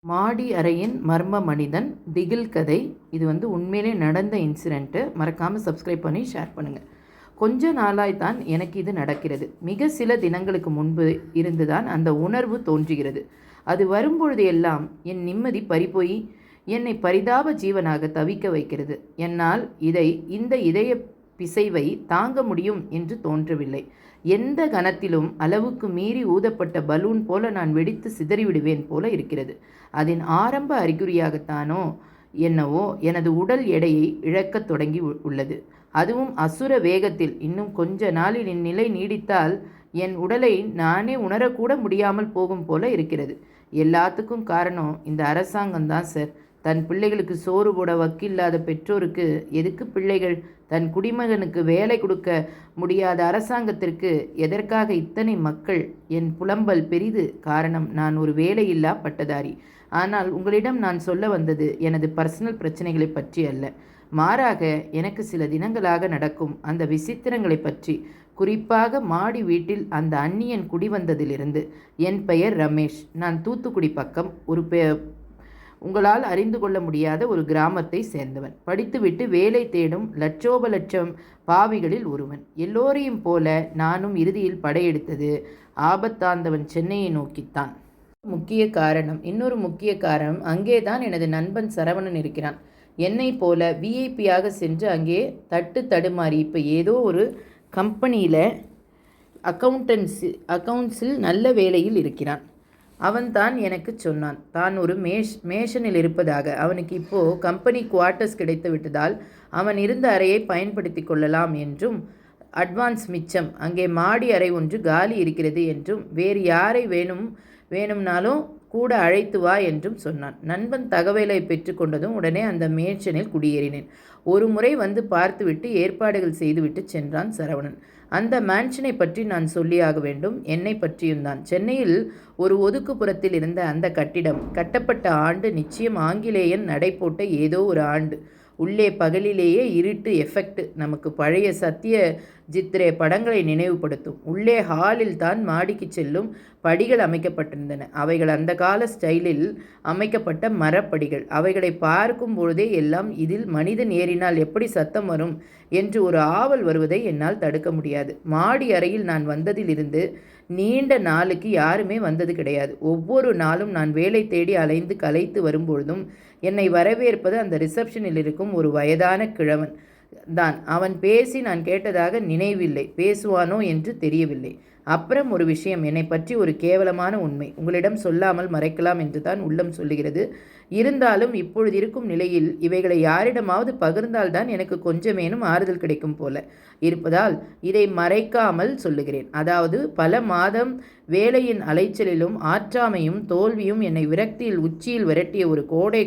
மாடி அறையின் மர்ம மனிதன் திகில் கதை. இது உண்மையிலே நடந்த இன்சிடெண்ட்டு. மறக்காமல் சப்ஸ்கிரைப் பண்ணி ஷேர் பண்ணுங்கள். கொஞ்ச நாளாய்த்தான் எனக்கு இது நடக்கிறது. மிக சில தினங்களுக்கு முன்பு இருந்துதான் அந்த உணர்வு தோன்றுகிறது. அது வரும்பொழுது எல்லாம் என் நிம்மதி பறிபோய் என்னை பரிதாப ஜீவனாக தவிக்க வைக்கிறது. என்னால் இந்த இதய பிசைவை தாங்க முடியும் என்று தோன்றவில்லை. எந்த கணத்திலும் அளவுக்கு மீறி ஊதப்பட்ட பலூன் போல நான் வெடித்து சிதறிவிடுவேன் போல இருக்கிறது. அதன் ஆரம்ப அறிகுறியாகத்தானோ என்னவோ எனது உடல் எடையை இழக்கத் தொடங்கி உள்ளது. அதுவும் அசுர வேகத்தில். இன்னும் கொஞ்ச நாளில் இந்நிலை நீடித்தால் என் உடலை நானே உணரக்கூட முடியாமல் போகும் போல இருக்கிறது. எல்லாத்துக்கும் காரணம் இந்த அரசாங்கம்தான் சார். தன் பிள்ளைகளுக்கு சோறு போட வக்கில்லாத பெற்றோருக்கு எதுக்கு பிள்ளைகள்? தன் குடிமகனுக்கு வேலை கொடுக்க முடியாத அரசாங்கத்திற்கு எதற்காக இத்தனை மக்கள்? என் புலம்பல் பெரிது. காரணம், நான் ஒரு வேலையில்லா பட்டதாரி. ஆனால் உங்களிடம் நான் சொல்ல வந்தது எனது பர்சனல் பிரச்சனைகளை பற்றி அல்ல. மாறாக எனக்கு சில தினங்களாக நடக்கும் அந்த விசித்திரங்களை பற்றி. குறிப்பாக மாடி வீட்டில் அந்த அந்நியன் குடிவந்ததிலிருந்து. என் பெயர் ரமேஷ். நான் தூத்துக்குடி பக்கம் உங்களால் அறிந்து கொள்ள முடியாத ஒரு கிராமத்தை சேர்ந்தவன். படித்துவிட்டு வேலை தேடும் லட்சோப லட்சம் பாவிகளில் ஒருவன். எல்லோரையும் போல நானும் இறுதியில் படையெடுத்தது ஆபத்தாந்தவன் சென்னையை நோக்கித்தான். இன்னொரு முக்கிய காரணம், அங்கேதான் எனது நண்பன் சரவணன் இருக்கிறான். என்னை போல விஐபியாக சென்று அங்கே தடுமாறி இப்போ ஏதோ ஒரு கம்பெனியில் அக்கவுண்ட்ஸில் நல்ல வேலையில் இருக்கிறான். அவன்தான் எனக்கு சொன்னான், தான் ஒரு மேஷனில் இருப்பதாக. அவனுக்கு இப்போது கம்பெனி குவார்ட்டர்ஸ் கிடைத்து விட்டதால் அவன் இருந்த அறையை பயன்படுத்தி கொள்ளலாம் என்றும், அட்வான்ஸ் மிச்சம், அங்கே மாடி அறை ஒன்று காலி இருக்கிறது என்றும், வேறு யாரை வேணும்னாலும் கூட அழைத்து வா என்றும் சொன்னான். நண்பன் தகவலை பெற்றுக்கொண்டதும் உடனே அந்த மேன்ஷனில் குடியேறினேன். ஒரு முறை வந்து பார்த்துவிட்டு ஏற்பாடுகள் செய்துவிட்டு சென்றான் சரவணன். அந்த மேன்ஷனை பற்றி நான் சொல்லியாக வேண்டும். என்னை பற்றியும் தான். சென்னையில் ஒரு ஒதுக்குப்புறத்தில் இருந்த அந்த கட்டிடம் கட்டப்பட்ட ஆண்டு நிச்சயம் ஆங்கிலேயன் நடை போட்ட ஏதோ ஒரு ஆண்டு. உள்ளே பகலிலேயே இருட்டு எஃபெக்ட் நமக்கு பழைய சத்யஜித்ரே படங்களை நினைவுபடுத்தும். உள்ளே ஹாலில் தான் மாடிக்கு செல்லும் படிகள் அமைக்கப்பட்டிருந்தன. அவைகள் அந்த கால ஸ்டைலில் அமைக்கப்பட்ட மரப்படிகள். அவைகளை பார்க்கும் பொழுதே எல்லாம் இதில் மனிதன் ஏறினால் எப்படி சத்தம் வரும் என்று ஒரு ஆவல் வருவதை என்னால் தடுக்க முடியாது. மாடி அறையில் நான் வந்ததிலிருந்து நீண்ட நாளுக்கு யாருமே வந்தது கிடையாது. ஒவ்வொரு நாளும் நான் வேலை தேடி அலைந்து களைத்து வரும்பொழுதும் என்னை வரவேற்பது அந்த ரிசப்ஷனில் இருக்கும் ஒரு வயதான கிழவன் தான். அவன் பேசி நான் கேட்டதாக நினைவில்லை. பேசுவானோ என்று தெரியவில்லை. அப்புறம் ஒரு விஷயம், என்னை பற்றி ஒரு கேவலமான உண்மை. உங்களிடம் சொல்லாமல் மறைக்கலாம் என்று தான் உள்ளம் சொல்லுகிறது. இருந்தாலும் இப்பொழுது இருக்கும் நிலையில் இவைகளை யாரிடமாவது பகிர்ந்தால்தான் எனக்கு கொஞ்சமேனும் ஆறுதல் கிடைக்கும் போல இருப்பதால் இதை மறைக்காமல் சொல்லுகிறேன். அதாவது பல மாதம் வேலையின் அலைச்சலிலும் ஆற்றாமையும் தோல்வியும் என்னை விரக்தியில் உச்சியில் விரட்டிய ஒரு கோடை